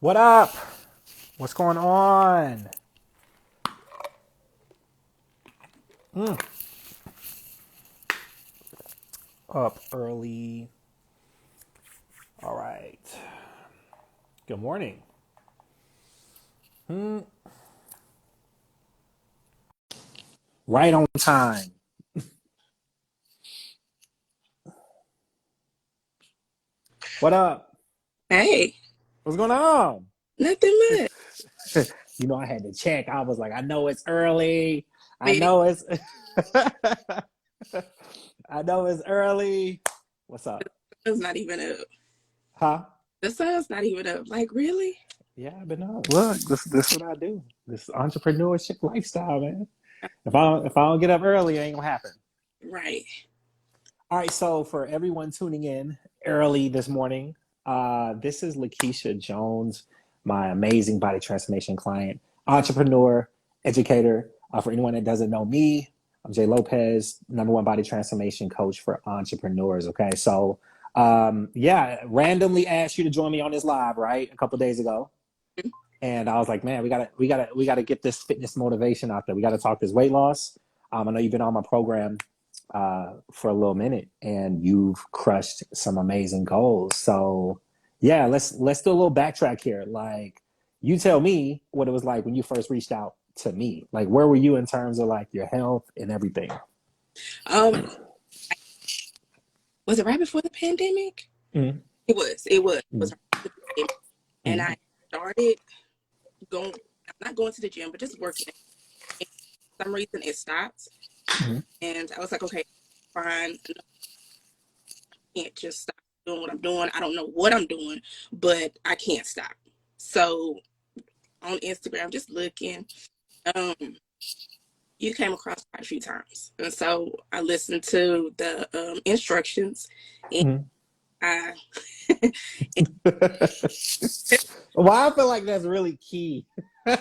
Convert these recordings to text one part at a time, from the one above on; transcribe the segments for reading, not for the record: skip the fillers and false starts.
What up? What's going on? Up early. All right. Good morning. Right on time. What up? Hey, What's going on? nothing much. I had to check. I was like, I know it's early. I Man, know it's I know it's early. What's up? the sun's not even up. Huh? The sun's not even up. Like, really? Yeah, I've been up. Look, this is what I do. This entrepreneurship lifestyle, man. If I don't get up early, it ain't gonna happen. Right. All right, so for everyone tuning in early this morning, this is Lakeisha Jones, my amazing body transformation client, entrepreneur, educator. For anyone that doesn't know me, I'm Jay Lopez, number one body transformation coach for entrepreneurs. Okay, so yeah, randomly asked you to join me on this live right a couple days ago, and I was like, man, we gotta get this fitness motivation out there. We got to talk this weight loss. I know you've been on my program for a little minute, and you've crushed some amazing goals. So, yeah, let's do a little backtrack here. Like, you tell me what it was like when you first reached out to me. Like, where were you in terms of like your health and everything? Um, was it right before the pandemic? Mm-hmm. It was. It was right before the pandemic. And Mm-hmm. I started going, I'm not going to the gym, but just working. And for some reason, it stopped. Mm-hmm. And I was like, okay, fine. I can't just stop doing what I'm doing. I don't know what I'm doing, but I can't stop. So on Instagram, just looking. Um, you came across quite a few times. And so I listened to the instructions and I Well, I feel like that's really key. and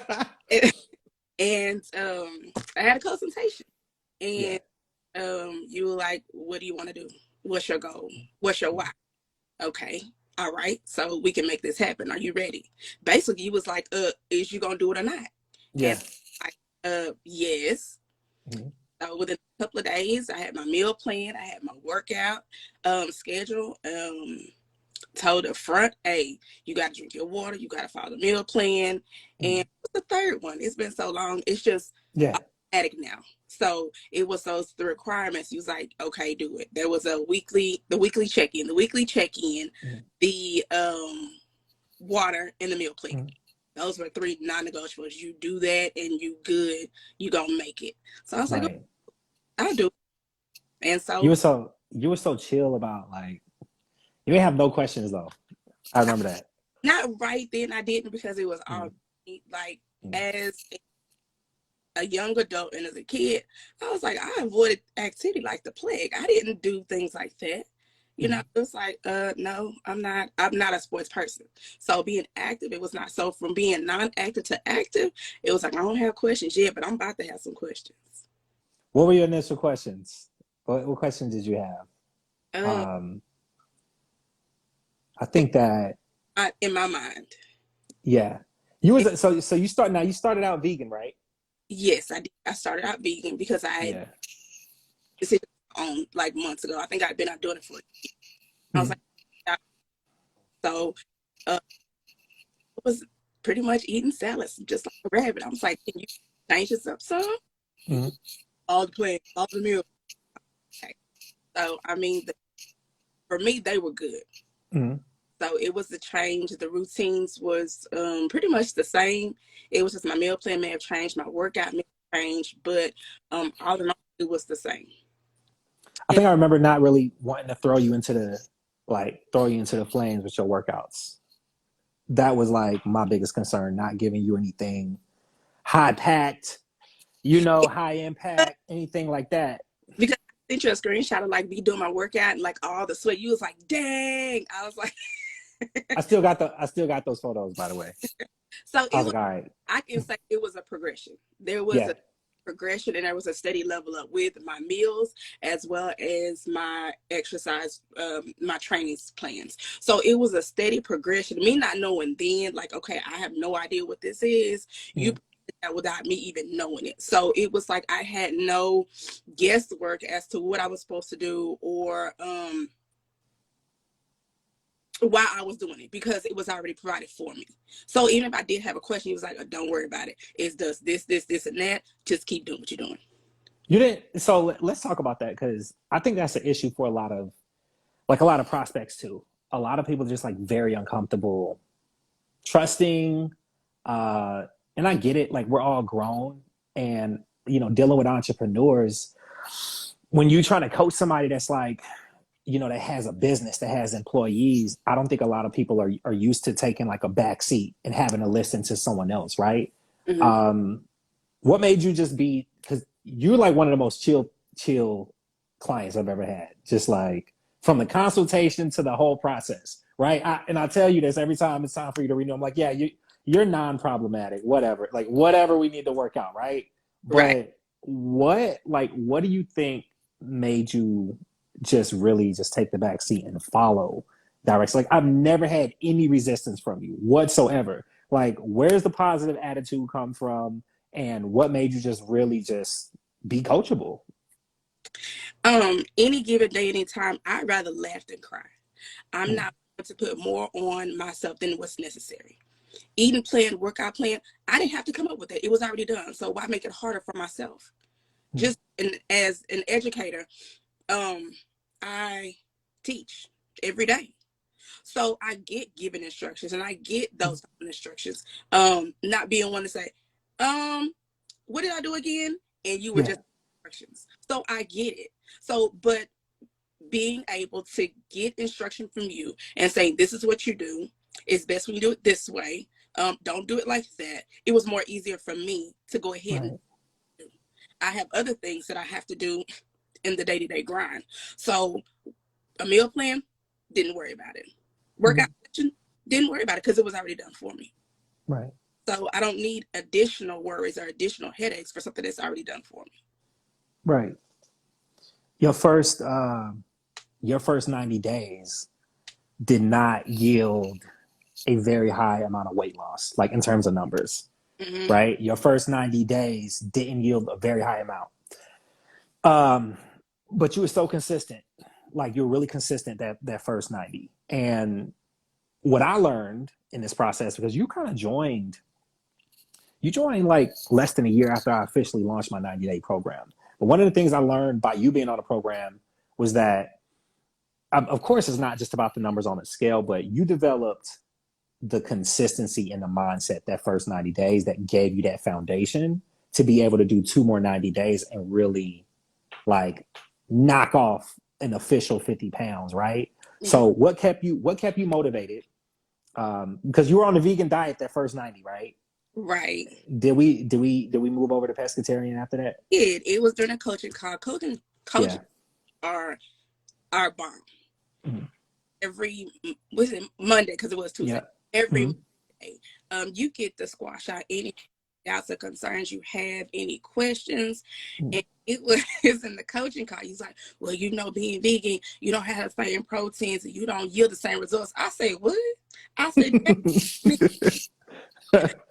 I had a consultation Yeah. and you were like, what do you want to do? What's your goal? What's your why? Okay. All right. So we can make this happen. Are you ready? Basically, you was like, is you gonna do it or not? And Yeah. yes. Mhm. So within a couple of days, I had my meal plan, I had my workout schedule. Told the front, hey, you got to drink your water, you got to follow the meal plan. And Mhm. what's the third one? It's been so long, it's just Yeah. automatic now. So it was those the requirements. You was like, okay, do it. There was the weekly check-in, Mhm. the water, and the meal plan. Mhm. Those were three non-negotiables. You do that, and you good. You gonna make it. So I was like, oh, Right. I'll do it. And You so were so you were so chill about like you didn't have no questions though. I remember that. not right then. I didn't because it was all Mm, like mm, as a young adult and as a kid, I was like, I avoided activity like the plague. I didn't do things like that. You know, mm. it was like, no, I'm not a sports person. So being active, it was not. So from being non-active to active, it was like, I don't have questions yet, but I'm about to have some questions. What were your initial questions? What questions did you have? Uh, Um, I think that in my mind, yeah, you was so you started out vegan, right? yes, I did. I started out vegan because I had Yeah. decided on like months ago. I think I'd been out doing it for. I was Mm-hmm. like, yeah. So it was pretty much eating salads, just like a rabbit. I was like, can you change this up some? Mm-hmm. All the plans, all the meals. Okay. So, I mean, for me, they were good. Mm-hmm. So it was the change. The routines was pretty much the same. It was just my meal plan may have changed, my workout may have changed, but all in all, it was the same. I And think I remember not really wanting to throw you into the flames with your workouts. That was like my biggest concern, not giving you anything high packed, high impact, anything like that. because I sent you a screenshot of like me doing my workout and like all the sweat, you was like, dang. I was like, I still got those photos, by the way. so I it was was. like, all right, I can say it was a progression. There was yeah, a progression and there was a steady level up with my meals as well as my exercise, my training plans. So it was a steady progression. Me not knowing then, like, okay, I have no idea what this is. You Mm. that without me even knowing it. So it was like I had no guesswork as to what I was supposed to do or why I was doing it because it was already provided for me. So even if I did have a question, he was like, oh, don't worry about it. It's does this, and that. Just keep doing what you're doing. You didn't. So let's talk about that because I think that's an issue for a lot of prospects too. A lot of people just like very uncomfortable trusting. And I get it. Like we're all grown, and dealing with entrepreneurs. When you trying to coach somebody that's like that has a business that has employees, I don't think a lot of people are used to taking like a back seat and having to listen to someone else, right? Mm-hmm. What made you just be, because you're like one of the most chill clients I've ever had, just like from the consultation to the whole process, right? And I tell you this every time it's time for you to renew. I'm like, yeah, you're non-problematic, whatever, like whatever we need to work out, right? Right. But what do you think made you just really just take the back seat and follow direction? Like I've never had any resistance from you whatsoever. Like where's the positive attitude come from, and what made you just really just be coachable? Any given day, anytime, I'd rather laugh than cry. I'm Mm, not going to put more on myself than what's necessary. Eating plan, workout plan, I didn't have to come up with it. It was already done. So why make it harder for myself? mm, Just as an educator, I teach every day. So I get given instructions and I get mm. those instructions. Not being one to say, what did I do again? And you were Yeah, just instructions. So I get it. So, but being able to get instruction from you and saying, this is what you do. It's best when you do it this way. Don't do it like that. It was more easier for me to go ahead and right. do. I have other things that I have to do in the day-to-day grind. So a meal plan, didn't worry about it. Workout Mm, session, didn't worry about it because it was already done for me. right, So I don't need additional worries or additional headaches for something that's already done for me. right. Your first uh, your first 90 days did not yield a very high amount of weight loss, like in terms of numbers, Mm-hmm. right? Your first 90 days didn't yield a very high amount. Um, but you were so consistent. Like you were really consistent that first 90. And what I learned in this process, because you joined like less than a year after I officially launched my 90-day program. But one of the things I learned by you being on the program was that, of course, it's not just about the numbers on the scale, but you developed the consistency and the mindset that first 90 days that gave you that foundation to be able to do two more 90 days and really like knock off an official 50 pounds, right? Mm-hmm. So what kept you motivated? Because you were on the vegan diet that first 90, right? Right. Did we move over to pescatarian after that? It was during a coaching call. Coaching Yeah. are our bomb. Mhm. Every was it Monday because it was Tuesday. Yeah. Every Mhm. Monday, you get to squash out any doubts or concerns you have, any questions, Mhm. and it was in the coaching call. He's like, "Well, being vegan, you don't have the same proteins, and you don't yield the same results." I say, "What?" I said,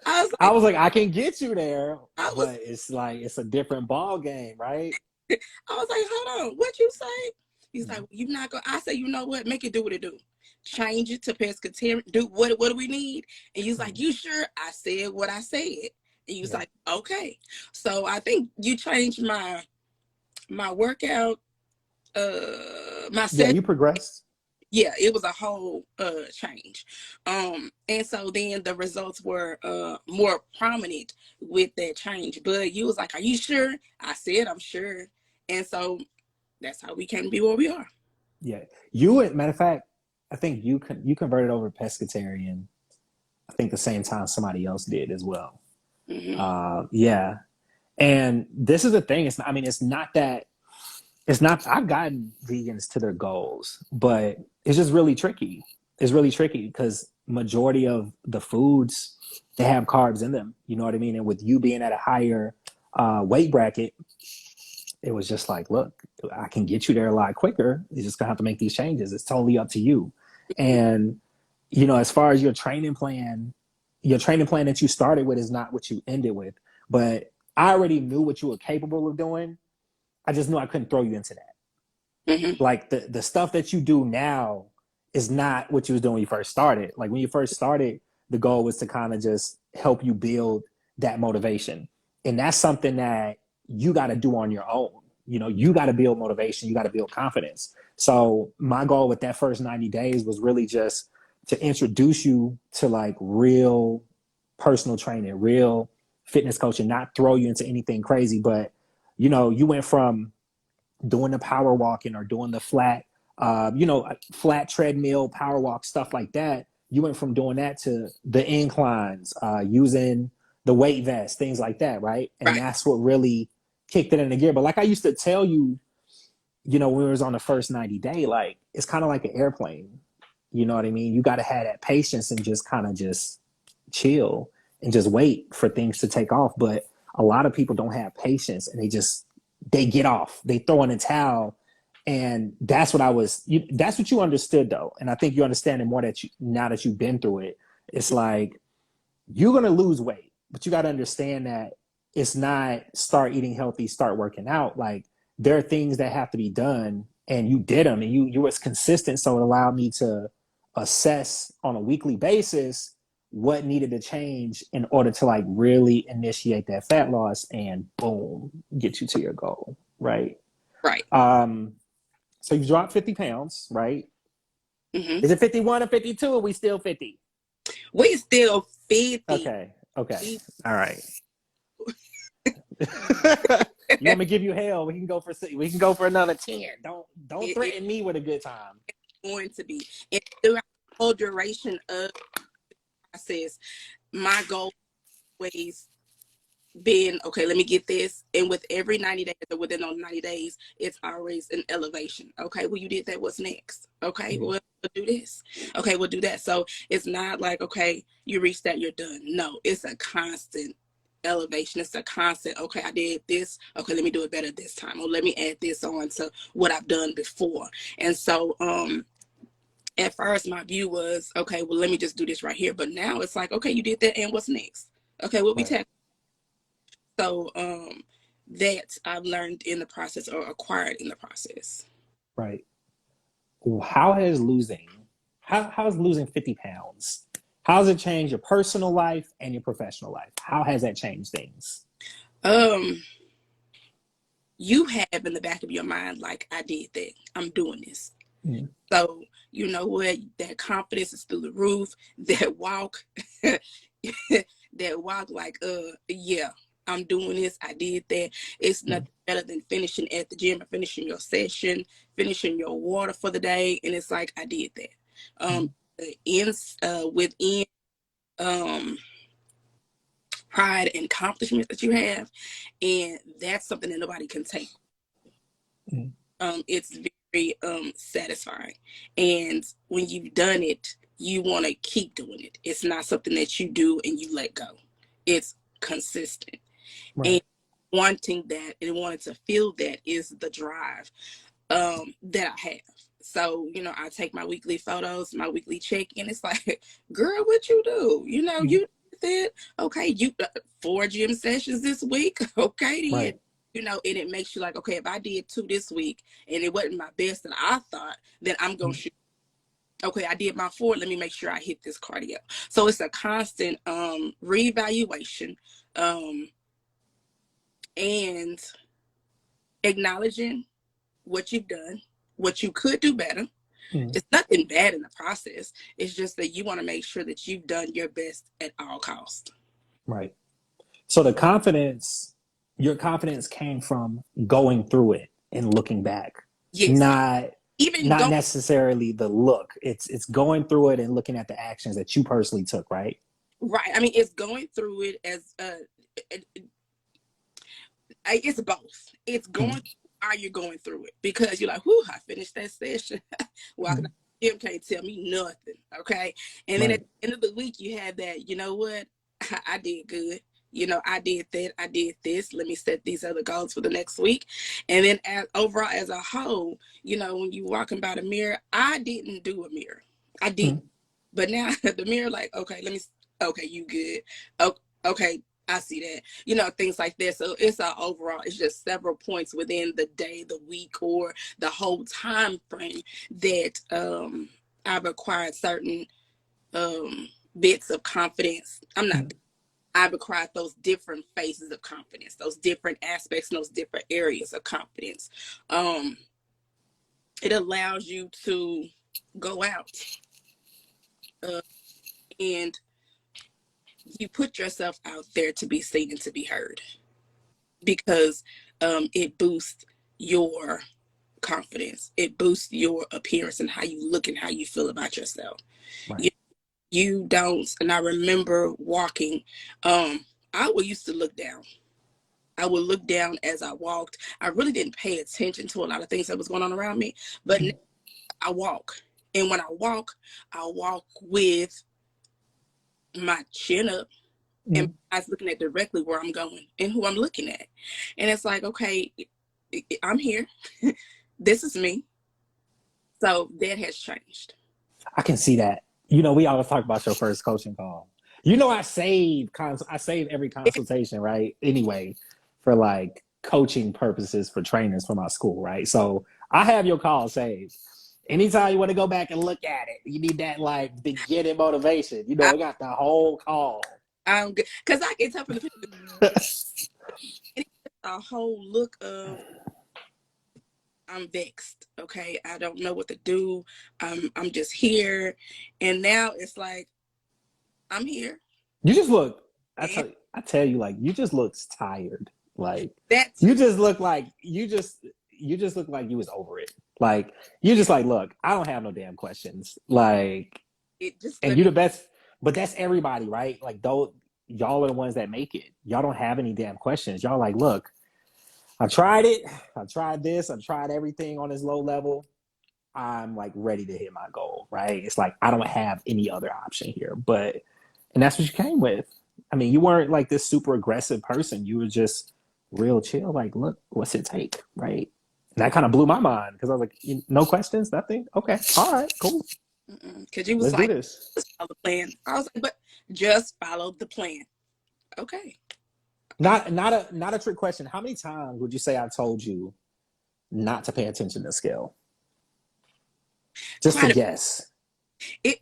"I was I like, was like, I can get you there, I was, but it's like it's a different ball game, right? I was like, hold on, what you say?" He's like, Mhm. well, "You're not gonna." I say, "You know what? Make it do what it do. Change it to pescatarian. Do what? What do we need?" And he's like, Mhm. "You sure?" I said what I said, and he was Yeah. like, "Okay." So I think you changed my workout, my Yeah, set. you progressed. Yeah, it was a whole change. And so then the results were more prominent with that change. But you was like, "Are you sure?" I said, "I'm sure." And so that's how we came to be where we are. Yeah. Matter of fact, I think you converted over to pescatarian. I think the same time somebody else did as well. Mm-hmm. Yeah. And this is the thing. I mean, it's not, I've gotten vegans to their goals, but it's just really tricky. It's really tricky because majority of the foods, they have carbs in them. You know what I mean? And with you being at a higher weight bracket, it was just like, look, I can get you there a lot quicker. You're just gonna have to make these changes. It's totally up to you. And as far as your training plan that you started with is not what you ended with. But I already knew what you were capable of doing. I just knew I couldn't throw you into that. Mm-hmm. Like the stuff that you do now is not what you was doing when you first started. Like when you first started, the goal was to kind of just help you build that motivation. And that's something that you got to do on your own. You got to build motivation, you got to build confidence. So my goal with that first 90 days was really just to introduce you to like real personal training, real fitness coaching, not throw you into anything crazy, but you went from doing the power walking or doing the flat treadmill, power walk, stuff like that. You went from doing that to the inclines, using the weight vest, things like that, right? And Right. that's what really kicked it into gear. But like I used to tell you, when we was on the first 90 day, like it's kind of like an airplane. You know what I mean? You got to have that patience and just kind of just chill and just wait for things to take off. But a lot of people don't have patience and they get off, they throw in a towel. And that's that's what you understood though. And I think you understand it more now that you've been through it. It's like, you're going to lose weight, but you got to understand that it's not start eating healthy, start working out. Like there are things that have to be done and you did them and you was consistent. So it allowed me to assess on a weekly basis what needed to change in order to like really initiate that fat loss and boom, get you to your goal. Right. Right. So you dropped 50 pounds, right? Mm-hmm. Is it 51 or 52 or we still 50? We still 50. Okay. Okay. We, All right. You want me to give you hell? We can go for another 10. Don't it's threaten me with a good time. going to be. And throughout the whole duration of the process, my goal always been, okay, let me get this. And with every 90 days or within those 90 days, it's always an elevation. Okay, well, you did that. What's next? Okay, well, we'll do this. Okay, we'll do that. So it's not like, okay, you reached that, you're done. No, it's a constant elevation. It's a constant, okay, I did this. Okay, let me do it better this time. Or let me add this on to what I've done before. And so, at first my view was, okay, well, let me just do this right here. But now it's like, okay, you did that. And what's next? Okay, what we Right. tackle. So that I've learned in the process or acquired in the process. Right. How's losing 50 pounds? How has it changed your personal life and your professional life? How has that changed things? Um, you have in the back of your mind, like, I did that. I'm doing this. Mm. So you know what? That confidence is through the roof. That walk, that walk like, yeah, I'm doing this. I did that. It's nothing better than finishing at the gym or finishing your session, finishing your water for the day. And it's like, I did that. Within pride and accomplishments that you have. And that's something that nobody can take. Mm. It's very satisfying. And when you've done it, you want to keep doing it. It's not something that you do and you let go. It's consistent. Right. And wanting that and wanting to feel that is the drive that I have. So, I take my weekly photos, my weekly check-in. It's like, girl, what you do? Mm. You did, okay, you 4 gym sessions this week. Okay, then. Right. And it makes you like, okay, if I did 2 this week and it wasn't my best that I thought, then I'm going to shoot. Okay, I did my 4. Let me make sure I hit this cardio. So it's a constant reevaluation and acknowledging what you've done, what you could do better. Mm. It's nothing bad in the process. It's just that you want to make sure that you've done your best at all costs. Right. So your confidence came from going through it and looking back, Yes. not Even not go necessarily the look. It's going through it and looking at the actions that you personally took, right? right. I mean, it's going through it as it's both. It's going Mm. are you going through it because you're like, whoo, I finished that session. Walking Mm. out the gym can't tell me nothing. Okay. And then at Right. the end of the week, you have that, you know what? I did good. I did that, I did this. Let me set these other goals for the next week. And then overall, as a whole, when you walking by the mirror, I didn't do a mirror. I did. But now the mirror, like, okay, okay, you good. Oh, okay, I see that. Things like that. So it's overall, it's just several points within the day, the week, or the whole time frame that I've acquired certain bits of confidence. I've acquired those different phases of confidence, those different aspects, and those different areas of confidence. It allows you to go out and you put yourself out there to be seen and to be heard, because it boosts your confidence. It boosts your appearance and how you look and how you feel about yourself. Right. You don't, and I remember walking, I used to look down. I would look down as I walked. I really didn't pay attention to a lot of things that was going on around me, but now I walk. And when I walk with my chin up and my eyes looking at directly where I'm going and who I'm looking at. And it's like, okay, I'm here. This is me. So that has changed. I can see that. We always talk about your first coaching call. I save every consultation, right? Anyway, for like coaching purposes for trainers for my school, right? So I have your call saved. Anytime you want to go back and look at it, you need that like beginning motivation. I got the whole call. I'm good because I can tell from the picture. It's a whole look of I'm vexed. Okay, I don't know what to do. I'm just here, and now it's like I'm here. You just look. I tell you, like you just look tired. Like that's you just look like you just look like you was over it. Like you just like, look, I don't have no damn questions. Like it just and you the best, but that's everybody, right? Like though y'all are the ones that make it. Y'all don't have any damn questions. Y'all like, look, I tried it. I tried this. I tried everything on this low level. I'm like ready to hit my goal, right? It's like I don't have any other option here. And that's what you came with. I mean, you weren't like this super aggressive person. You were just real chill. Like, look, what's it take, right? And that kind of blew my mind because I was like, no questions, nothing. Okay, all right, cool. Because you was Let's like, do this. just follow the plan. I was like, but just follow the plan. Okay. Not a trick question. How many times would you say I told you not to pay attention to scale? Just to guess. I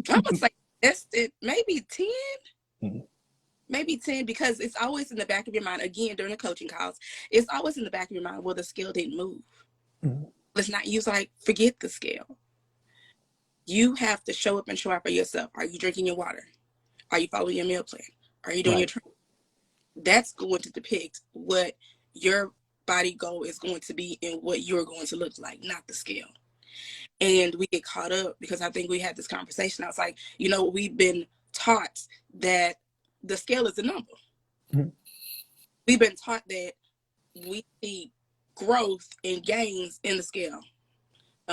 would say that's it. Maybe 10. Mm-hmm. Maybe 10, because it's always in the back of your mind. Again, during the coaching calls, it's always in the back of your mind, well, the scale didn't move. Mm-hmm. Let's not use like, forget the scale. You have to show up and show out for yourself. Are you drinking your water? Are you following your meal plan? Are you doing your training? That's going to depict what your body goal is going to be and what you're going to look like, not the scale. And we get caught up because I think we had this conversation. I was like, we've been taught that the scale is a number. Mm-hmm. We've been taught that we see growth and gains in the scale,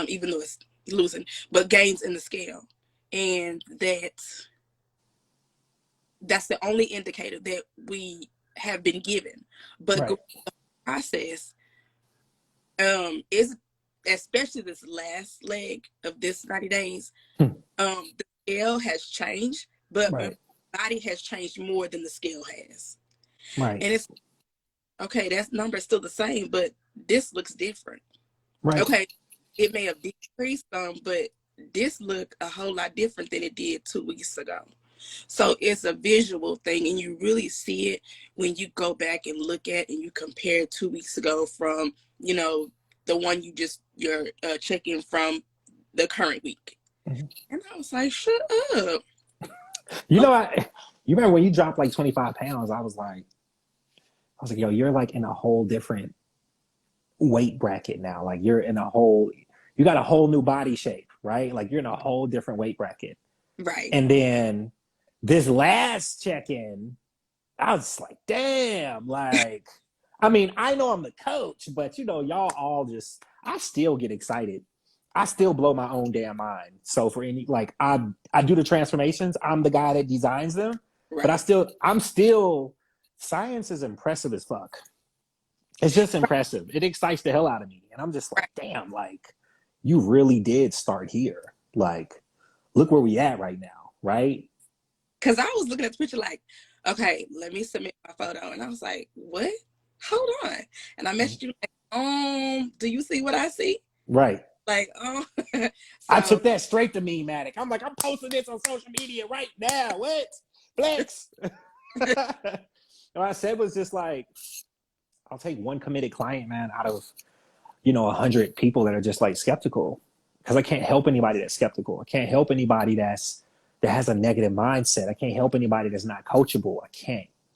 even though it's losing, but gains in the scale. And that's the only indicator that we have been given. But the process is, especially this last leg of this 90 days, the scale has changed, but my body has changed more than the scale has. Right. And it's, okay, that number is still the same, but this looks different. Right. Okay, it may have decreased some, but this look a whole lot different than it did 2 weeks ago. So it's a visual thing, and you really see it when you go back and look at and you compare 2 weeks ago from, the one you're checking from the current week. Mm-hmm. And I was like, shut up. You remember when you dropped like 25 pounds, I was like, yo, you're like in a whole different weight bracket now. Like you got a whole new body shape, right? Like you're in a whole different weight bracket. Right. And then this last check-in, I was like, damn, like, I mean, I know I'm the coach, but y'all all just, I still get excited. I still blow my own damn mind. So for any, like, I do the transformations. I'm the guy that designs them. But Right. I'm still, science is impressive as fuck. It's just impressive. It excites the hell out of me. And I'm just Right. like, damn, like, you really did start here. Like, look where we at right now, right? Because I was looking at the picture like, okay, let me submit my photo. And I was like, what? Hold on. And I messaged you like, do you see what I see? Right. Like, I so took that straight to me, Matic. I'm like, I'm posting this on social media right now. What? Flex. What I said was just like, I'll take one committed client, man, out of 100 people that are just like skeptical, because I can't help anybody that's skeptical. I can't help anybody that has a negative mindset. I can't help anybody that's not coachable. I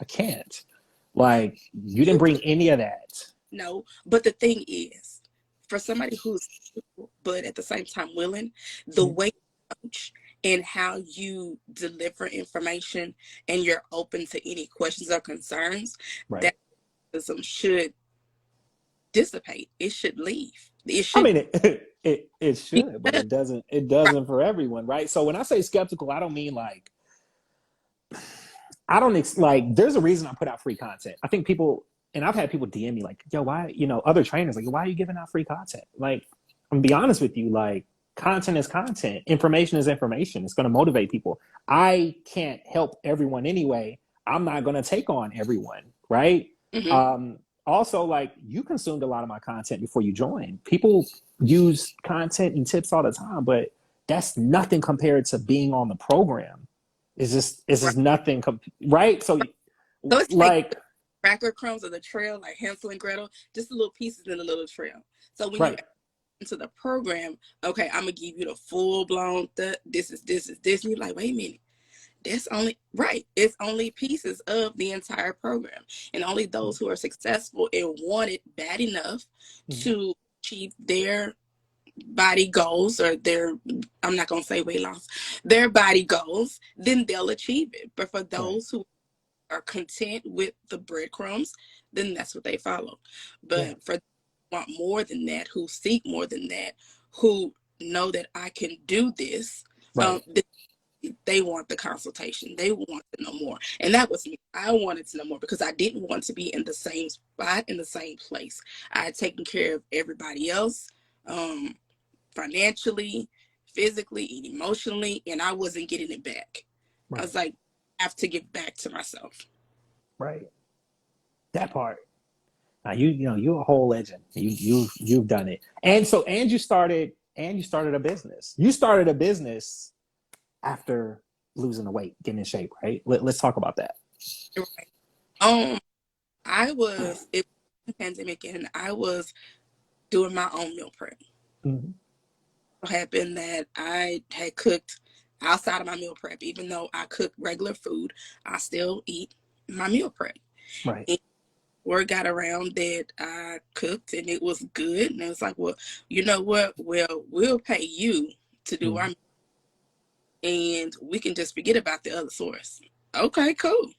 can't. Like, you didn't you bring any of that. know, but the thing is, for somebody who's, but at the same time willing, the Mhm. way you coach and how you deliver information and you're open to any questions or concerns, Right. that should dissipate. It should leave. It I should mean, it be should, but done. it Right. doesn't for everyone, right? So when I say skeptical, I don't mean like, I don't like. There's a reason I put out free content. I think people, and I've had people DM me like, "Yo, why?" Other trainers like, "Why are you giving out free content?" Like, I'm gonna be honest with you. Like, content is content. Information is information. It's gonna motivate people. I can't help everyone anyway. I'm not gonna take on everyone, right? Mm-hmm. Um, Also, like, you consumed a lot of my content before you joined. People use content and tips all the time, but that's nothing compared to being on the program. It's just Right. nothing, right? So, So it's like like, cracker crumbs of the trail, like Hansel and Gretel, just the little pieces in the little trail. So when you right, into the program, okay, I'm gonna give you the full blown. This is this. And you're like, wait a minute, that's only right. It's only pieces of the entire program, and only those who are successful and want it bad enough mhm, to achieve their body goals or their, I'm not gonna say weight loss, their body goals, then they'll achieve it. But for right, those who are content with the breadcrumbs, then that's what they follow. yeah, But for want more than that, who seek more than that, who know that I can do this, right, they want the consultation. They want to know more. And that was me. I wanted to know more because I didn't want to be in the same spot, in the same place. I had taken care of everybody else, um, financially, physically, and emotionally, and I wasn't getting it back. I right, was like, I have to give back to myself. right. That part. Now, you're a whole legend. You've done it, and so you started a business. You started a business after losing the weight, getting in shape, right? Let's talk about that. Right. Um, I was it was the pandemic, and I was doing my own meal prep. Mhm. It happened that I had cooked outside of my meal prep, even though I cook regular food, I still eat my meal prep. Right, And word got around that I cooked and it was good, and it was like, well, you know what? Well, we'll pay you to do our, mhm, and we can just forget about the other source. Okay, cool.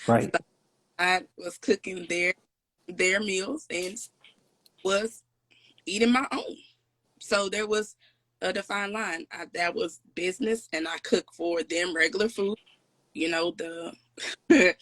right, So I was cooking their meals and was eating my own. So there was a defined line. That was business, and I cook for them regular food. You know the the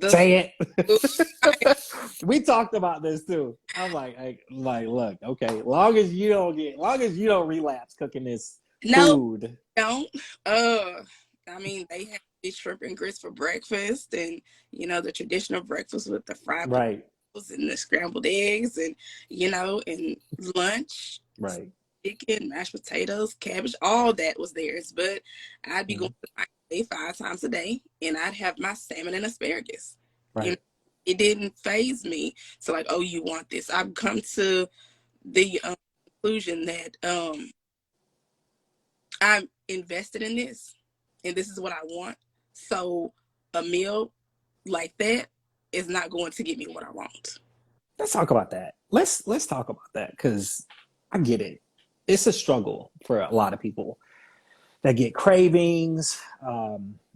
say food. it. We talked about this too. I'm like, look, okay, long as you don't relapse cooking this No, food, don't. I mean they have fish, shrimp, and grits for breakfast, and the traditional breakfast with the fried right, potatoes and the scrambled eggs, and and lunch. right, Chicken, mashed potatoes, cabbage, all that was theirs. But I'd be going mhm, to my day 5 times a day, and I'd have my salmon and asparagus. You know, right, it didn't phase me. So like, oh, you want this? I've come to the conclusion that I'm invested in this, and this is what I want. So a meal like that is not going to get me what I want. let's talk about that. Let's talk about that, because I get it. It's a struggle for a lot of people that get cravings.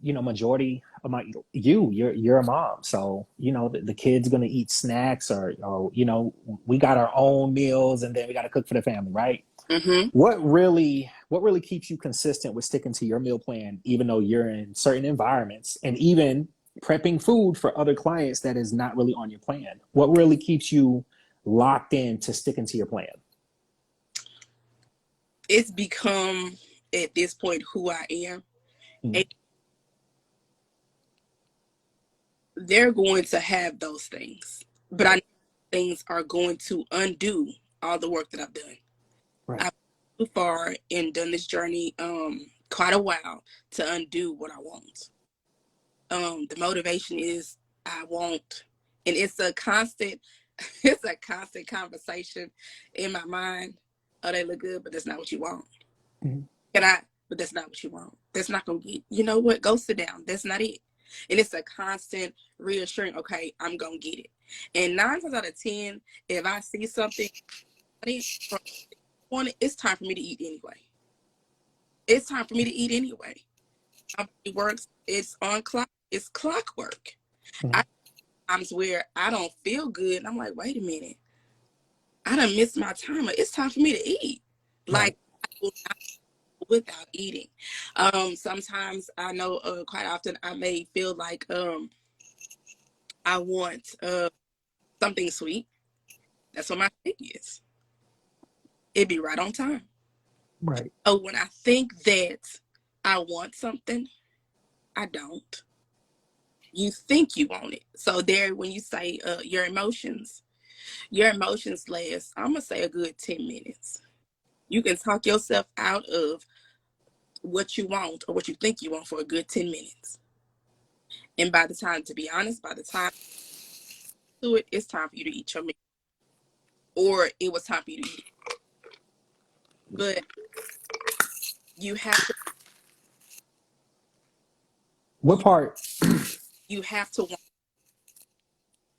Majority of you're a mom, so the kid's gonna eat snacks, or we got our own meals, and then we got to cook for the family, right? Mm-hmm. What really? what really keeps you consistent with sticking to your meal plan, even though you're in certain environments and even prepping food for other clients that is not really on your plan? What really keeps you locked in to sticking to your plan? It's become at this point who I am. Mm-hmm. And they're going to have those things, but I Right. know things are going to undo all the work that I've done. Right. I've gone too far and done this journey quite a while to undo what I want. The motivation is I want, and it's a constant, it's a constant conversation in my mind. Oh, they look good, but that's not what you want. Mm-hmm. Can I? But that's not what you want. That's not gonna get. You know what? Go sit down. That's not it. And it's a constant reassuring. Okay, I'm gonna get it. And 9 times out of 10, if I see something I didn't want it, it's time for me to eat anyway. It's time for me to eat anyway. My body works. It's on clock. It's clockwork. Mm-hmm. I times where I don't feel good, and I'm like, wait a minute, I done missed my timer. It's time for me to eat. Right. Like I will not go without eating. Sometimes I know quite often I may feel like I want something sweet. That's what my thing is. It'd be right on time. Right. So when I think that I want something, I don't. You think you want it. So there, when you say your emotions last, I'm gonna say a good 10 minutes. You can talk yourself out of what you want or what you think you want for a good 10 minutes. And by the time, to be honest, by the time you do it, it's time for you to eat your meal. Or it was time for you to eat it. But you have to What part? you have to want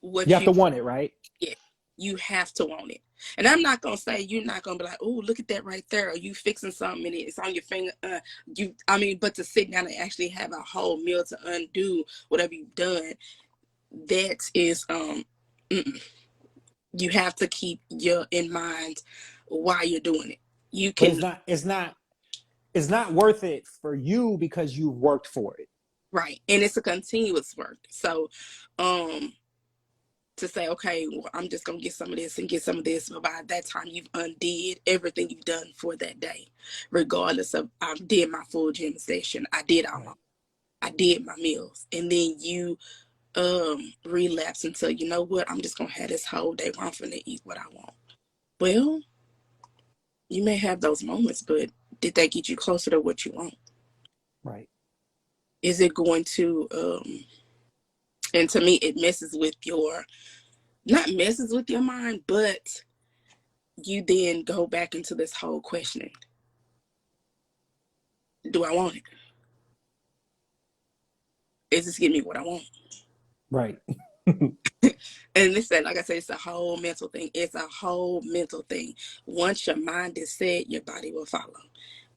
You what have you to want it, right? get. You have to want it. And I'm not gonna say you're not gonna be like, oh, look at that right there. Or you fixing something and it's on your finger. But to sit down and actually have a whole meal to undo whatever you've done, that is mm-mm. You have to keep your in mind why you're doing it. You But it's can not. It's not. It's not worth it for you because you've worked for it. right, and it's a continuous work. So, um, to say, okay, well, I'm just gonna get some of this and get some of this, but by that time you've undid everything you've done for that day, regardless of I did my full gym session, Right. I did my meals, and then you relapse until you know what, I'm just gonna have this whole day where I'm finna eat what I want. Well, you may have those moments, but did that get you closer to what you want? Right. Is it going to and to me it messes with your not messes with your mind, but you then go back into this whole questioning. Do I want it? Is this giving me what I want? Right. And listen, like I said, it's a whole mental thing. It's a whole mental thing. Once your mind is set, your body will follow.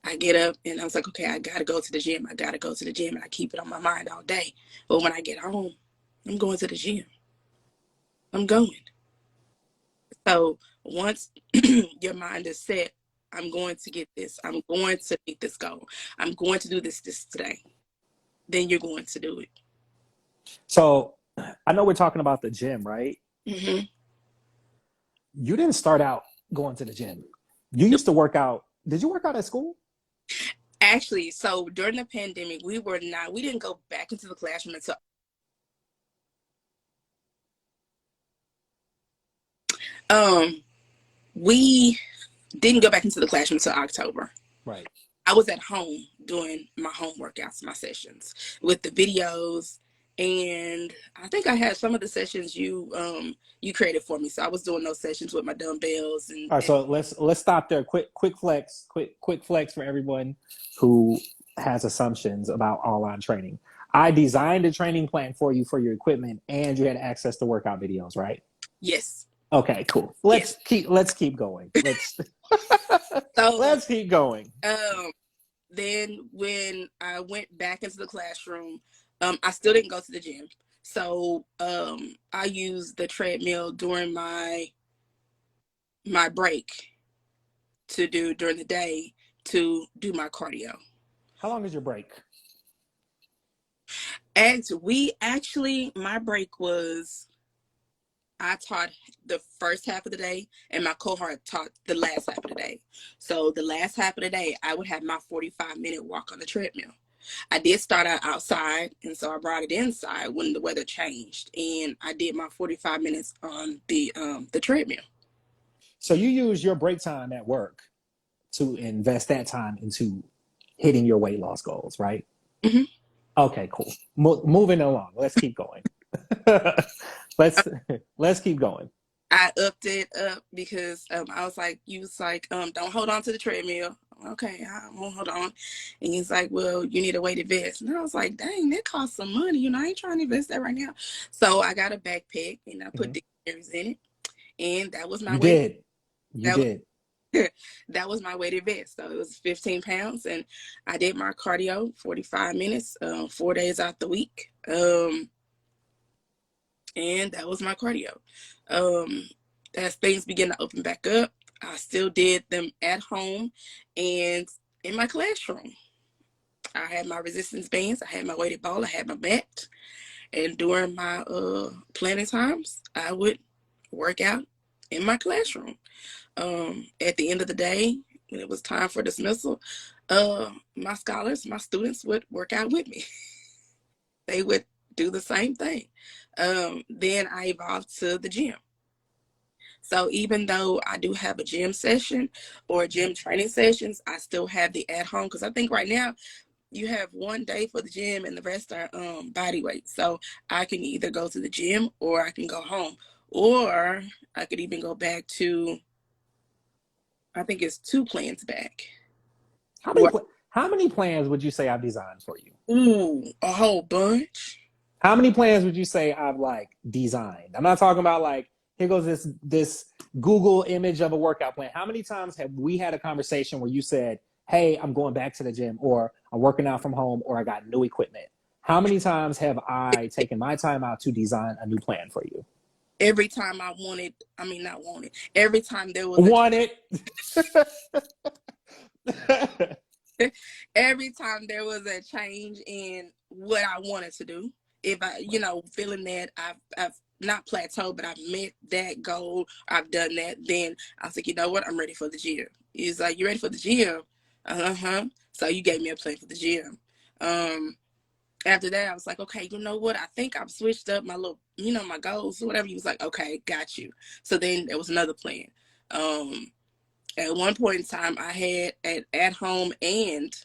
I get up and I was like, okay, I gotta go to the gym. I gotta go to the gym, and I keep it on my mind all day. But when I get home, I'm going to the gym. I'm going. So once your mind is set, I'm going to get this. I'm going to meet this goal. I'm going to do this today. Then you're going to do it. So I know we're talking about the gym, right? Mm-hmm. You didn't start out going to the gym. You Nope. used to work out. Did you work out at school? Actually, so during the pandemic, we didn't go back into the classroom until um we didn't go back into the classroom until October. Right. I was at home doing my home workouts, my sessions with the videos, and I think I had some of the sessions you created for me. So I was doing those sessions with my dumbbells All right. and So let's stop there. Quick flex for everyone who has assumptions about online training. I designed a training plan for you for your equipment, and you had access to workout videos, right? yes, Okay, cool. yes. Let's keep going. Let's So let's keep going. um then when I went back into the classroom, I still didn't go to the gym. So I used the treadmill during my break to do during the day to do my cardio. How long is your break? And my break was, I taught the first half of the day and my cohort taught the last half of the day. So the last half of the day, I would have my 45-minute walk on the treadmill. I did start out outside, and so I brought it inside when the weather changed, and I did my 45 minutes on the treadmill. So you use your break time at work to invest that time into hitting your weight loss goals, right? Mm-hmm. Okay, cool. Moving along. Let's keep going. let's let's keep going. I upped it up because I was like, you was like, don't hold on to the treadmill. Okay, I won't hold on. And he's like, well, you need a weighted vest. And I was like, dang, that costs some money. You know, I ain't trying to invest that right now. So I got a backpack and I put Mhm. dictionaries in it. And that was my You weight. did. You That was, did. that was my weighted vest. So it was 15 pounds. And I did my cardio 45 minutes, 4 days out the week. And that was my cardio. As things began to open back up, I still did them at home and in my classroom. I had my resistance bands, I had my weighted ball, I had my mat, and during my planning times, I would work out in my classroom. At the end of the day, when it was time for dismissal, my scholars, my students would work out with me. They would do the same thing. Then I evolved to the gym. So even though I do have a gym session or gym training sessions, I still have the at home, because I think right now you have one day for the gym and the rest are body weight. So I can either go to the gym or I can go home, or I could even go back to, I think it's 2 plans back. How many Where, how many plans would you say I've designed for you? ooh, a whole bunch. How many plans would you say I've like designed? I'm not talking about like here goes this Google image of a workout plan. How many times have we had a conversation where you said, "Hey, I'm going back to the gym," or "I'm working out from home," or "I got new equipment"? How many times have I taken my time out to design a new plan for you? Every time I wanted, I mean, not wanted, every time there was a Want it? every time there was a change in what I wanted to do, if I, feeling that I've not plateaued, but I've met that goal, I've done that, then I was like, you know what, I'm ready for the gym. He's like, you ready for the gym? Uh-huh. So you gave me a plan for the gym. After that, I was like, okay, you know what? I think I've switched up my little, my goals or whatever. He was like, okay, got you. So then there was another plan. At one point in time, I had an at home and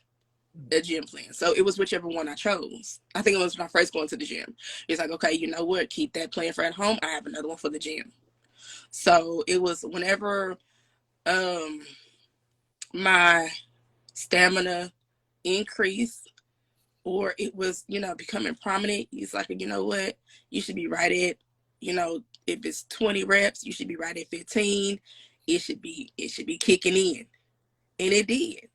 a gym plan. So it was whichever one I chose. I think it was when I first going to the gym. It's like, okay, you know what? Keep that plan for at home. I have another one for the gym. So it was whenever my stamina increased or it was, becoming prominent, he's like, you know what? You should be right at, if it's 20 reps, you should be right at 15. It should be kicking in. And it did.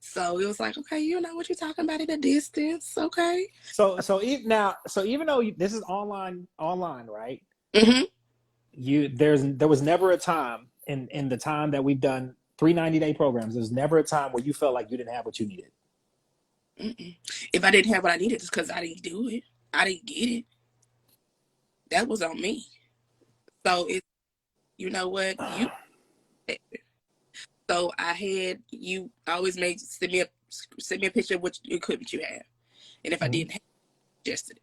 So it was like, okay, you know what you're talking about at a distance, okay? So even though this is online, right? Mm-hmm. There was never a time in the time that we've done 390-day programs. There's never a time where you felt like you didn't have what you needed. Mm-mm. If I didn't have what I needed, it's because I didn't do it. I didn't get it. That was on me. So it's, you know what, you. So I had you always make send me a picture of what equipment you have, and if I Mhm. didn't have it, yesterday.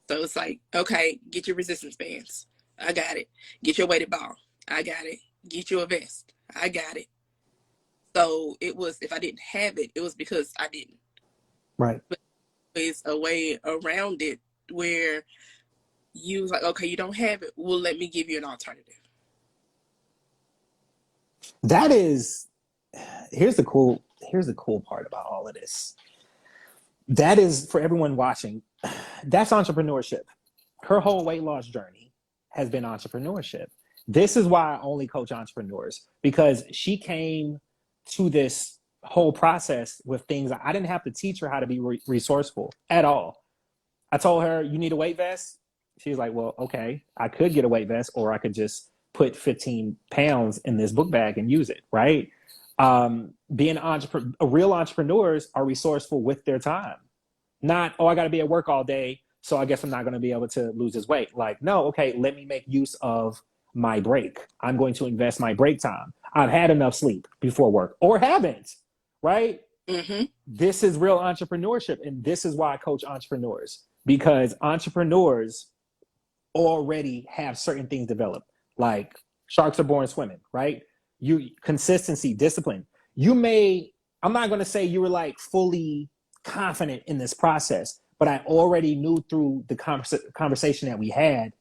So it's like, okay, get your resistance bands. I got it. Get your weighted ball. I got it. Get you a vest. I got it. So it was, if I didn't have it, it was because I didn't. Right. But there's a way around it where you was like, okay, you don't have it. Well, let me give you an alternative. That is here's the cool part about all of this. That is for everyone watching. That's entrepreneurship. Her whole weight loss journey has been entrepreneurship. This is why I only coach entrepreneurs, because she came to this whole process with things I didn't have to teach her how to be resourceful at all. I told her, you need a weight vest. She's like, well, okay, I could get a weight vest, or I could just put 15 pounds in this book bag and use it, right? Being real entrepreneurs are resourceful with their time. Not, oh, I got to be at work all day, so I guess I'm not going to be able to lose this weight. Like, no, okay, let me make use of my break. I'm going to invest my break time. I've had enough sleep before work or haven't, right? Mm-hmm. This is real entrepreneurship. And this is why I coach entrepreneurs, because entrepreneurs already have certain things developed. Like sharks are born swimming, right? You consistency, discipline. You may, I'm not going to say you were like fully confident in this process, but I already knew through the conversation that we had,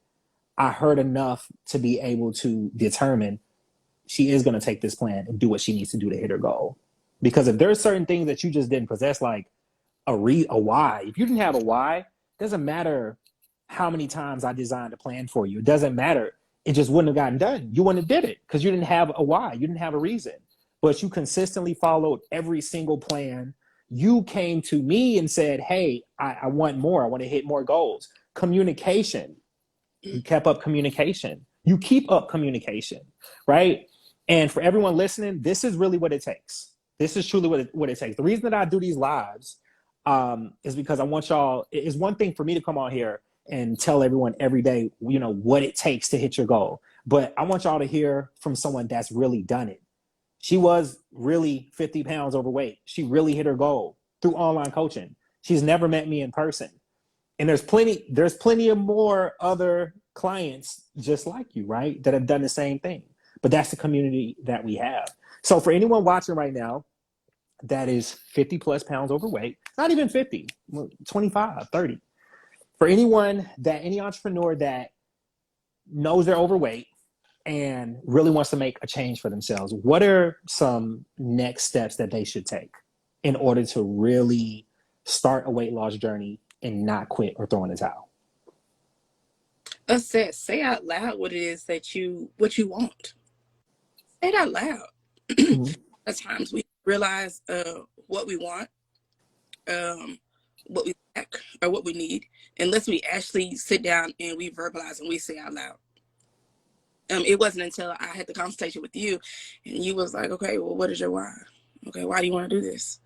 I heard enough to be able to determine she is going to take this plan and do what she needs to do to hit her goal. Because if there's certain things that you just didn't possess, like a why, if you didn't have a why, it doesn't matter how many times I designed a plan for you. It doesn't matter. It just wouldn't have gotten done. You wouldn't have did it because you didn't have a why. You didn't have a reason. But you consistently followed every single plan. You came to me and said, hey, I want more. I want to hit more goals. Communication. You kept up communication. You keep up communication, right? And for everyone listening, this is really what it takes. This is truly what it takes. The reason that I do these lives is because I want y'all, it's one thing for me to come on here and tell everyone every day, you know, what it takes to hit your goal. But I want y'all to hear from someone that's really done it. She was really 50 pounds overweight. She really hit her goal through online coaching. She's never met me in person. And there's plenty of more other clients just like you, right? That have done the same thing. But that's the community that we have. So for anyone watching right now that is 50 plus pounds overweight, not even 50, 25, 30. For anyone that, any entrepreneur that knows they're overweight and really wants to make a change for themselves, what are some next steps that they should take in order to really start a weight loss journey and not quit or throw in the towel? Say out loud what it is that what you want. Say it out loud. Mm-hmm. At times we realize what we want, what we lack, or what we need, unless we actually sit down and we verbalize and we say out loud. It wasn't until I had the conversation with you and you was like, okay, well, what is your why? Okay, why do you want to do this?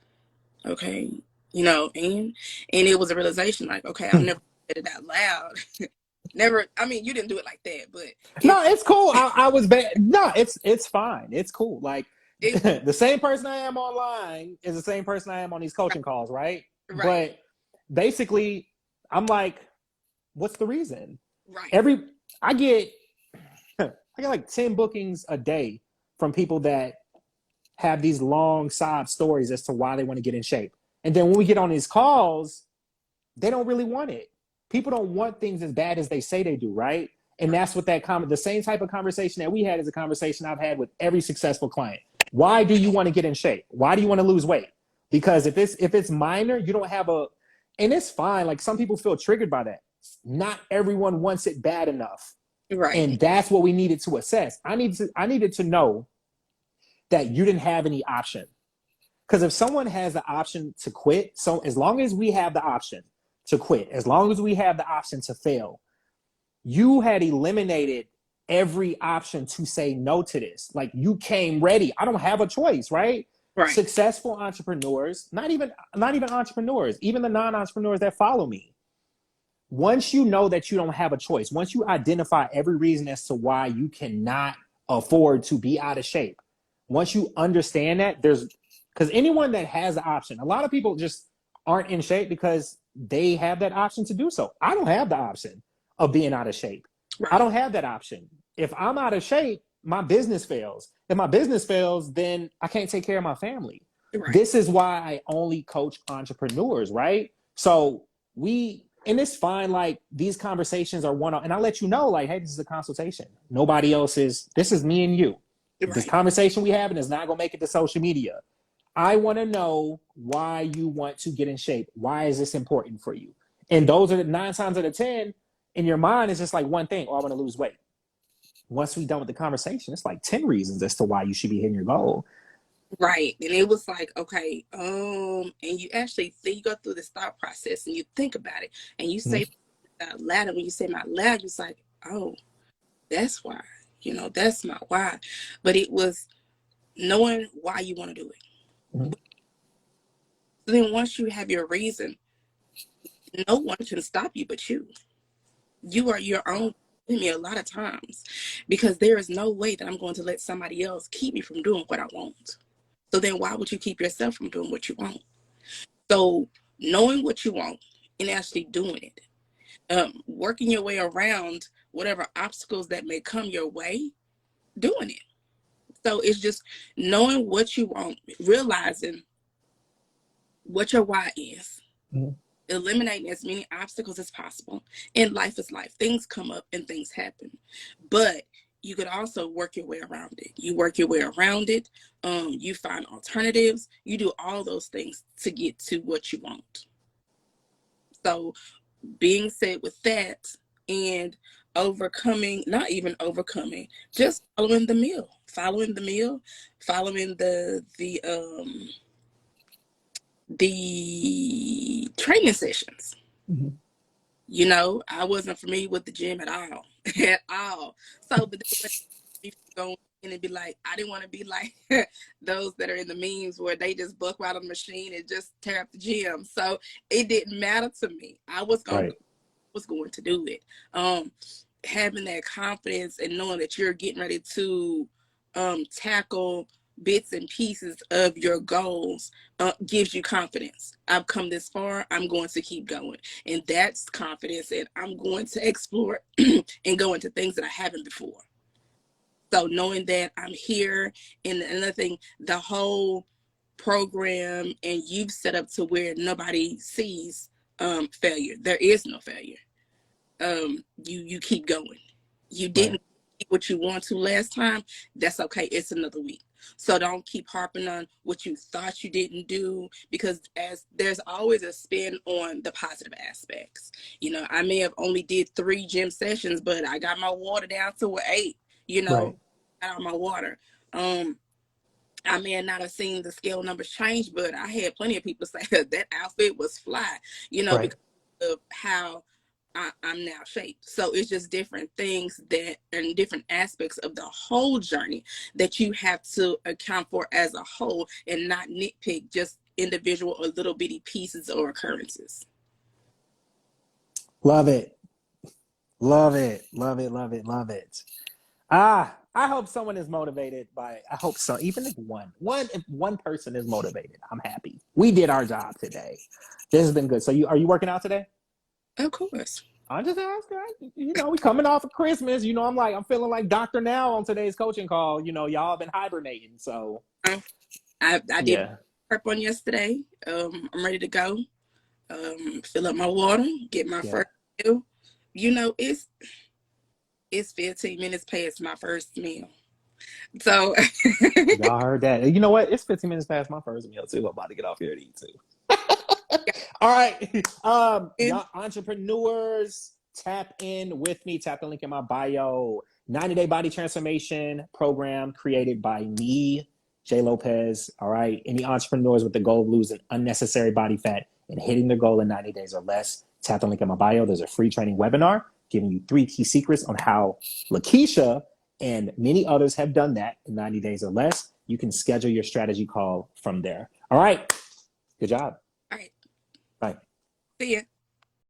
Okay, and it was a realization like, okay, I've never said it out loud. Never. I mean, you didn't do it like that, but No, it's cool. I was bad. No, it's fine. It's cool. Like it, the same person I am online is the same person I am on these coaching calls, right? right, But basically, I'm like, what's the reason? right, I get like 10 bookings a day from people that have these long sob stories as to why they want to get in shape. And then when we get on these calls, they don't really want it. People don't want things as bad as they say they do, right? And that's what the same type of conversation that we had is a conversation I've had with every successful client. Why do you want to get in shape? Why do you want to lose weight? Because if it's minor, you don't have and it's fine. Like some people feel triggered by that. Not everyone wants it bad enough. right, And that's what we needed to assess. I needed to know that you didn't have any option. Because if someone has the option to quit, so as long as we have the option to quit, as long as we have the option to fail, you had eliminated every option to say no to this. Like you came ready. I don't have a choice, right? right, Successful entrepreneurs, not even entrepreneurs, even the non-entrepreneurs that follow me. Once you know that you don't have a choice, once you identify every reason as to why you cannot afford to be out of shape, once you understand that, because anyone that has the option, a lot of people just aren't in shape because they have that option to do so. I don't have the option of being out of shape. right, I don't have that option. If I'm out of shape, my business fails. If my business fails, then I can't take care of my family. right, This is why I only coach entrepreneurs, right? So and it's fine. Like these conversations are one-on, and I let you know, like, hey, this is a consultation. Nobody else this is me and you. This right, conversation we having is not going to make it to social media. I want to know why you want to get in shape. Why is this important for you? And those are the 9 times out of 10 in your mind is just like one thing. Oh, I want to lose weight. Once we're done with the conversation, it's like 10 reasons as to why you should be hitting your goal. right. And it was like, okay, and you actually you go through this thought process and you think about it and you say out loud. And when you say it out loud, it's like, oh, that's why. That's my why. But it was knowing why you want to do it. Mm-hmm. So then once you have your reason, no one can stop you but you. You are your own enemy a lot of times, because there is no way that I'm going to let somebody else keep me from doing what I want. So then why would you keep yourself from doing what you want? So knowing what you want and actually doing it, working your way around whatever obstacles that may come your way, doing it. So it's just knowing what you want, realizing what your why is, Mm-hmm. eliminating as many obstacles as possible. And life is life. Things come up and things happen. But you could also work your way around it. You work your way around it. You find alternatives. You do all those things to get to what you want. So being said with that, and overcoming, not even overcoming, just following the meal, following the training sessions. Mm-hmm. You know, I wasn't familiar with the gym at all, at all. So, but then when going in and be like, I didn't want to be like those that are in the memes where they just buck out on the machine and just tear up the gym. So it didn't matter to me. I was going Right. to do it. Having that confidence and knowing that you're getting ready to tackle bits and pieces of your goals gives you confidence. I've come this far, I'm going to keep going. And that's confidence, and I'm going to explore and go into things that I haven't before. So knowing that I'm here, and another thing, the whole program and you've set up to where nobody sees failure. There is no failure. You keep going. You Right. didn't get what you want to last time. That's okay. It's another week. So don't keep harping on what you thought you didn't do, because as there's always a spin on the positive aspects. You know, I may have only did 3 gym sessions, but I got my water down to 8. You know, Right. got all my water. I may not have seen the scale numbers change, but I had plenty of people say that outfit was fly, you know, Right. because of how I'm now shaped. So it's just different things that, and different aspects of the whole journey that you have to account for as a whole, and not nitpick just individual or little bitty pieces or occurrences. Love it. Love it. Love it. Love it. Love it. I hope someone is motivated by, I hope so. Even if if one person is motivated, I'm happy. We did our job today. This has been good. So are you working out today? Of course. I'm just asking. You know, we coming off of Christmas. You know, I'm feeling like Dr. Now on today's coaching call. You know, y'all been hibernating. So I did yeah. prep on yesterday. I'm ready to go. Fill up my water, get my Yeah. first meal. You know, it's 15 minutes past my first meal. So Y'all heard that. You know what? It's 15 minutes past my first meal too. I'm about to get off here to eat too. All right. Y'all entrepreneurs, tap in with me. Tap the link in my bio. 90-day body transformation program created by me, Jay Lopez. All right. Any entrepreneurs with the goal of losing unnecessary body fat and hitting their goal in 90 days or less, tap the link in my bio. There's a free training webinar giving you 3 key secrets on how Lakeisha and many others have done that in 90 days or less. You can schedule your strategy call from there. All right. Good job. all right, Bye. see ya.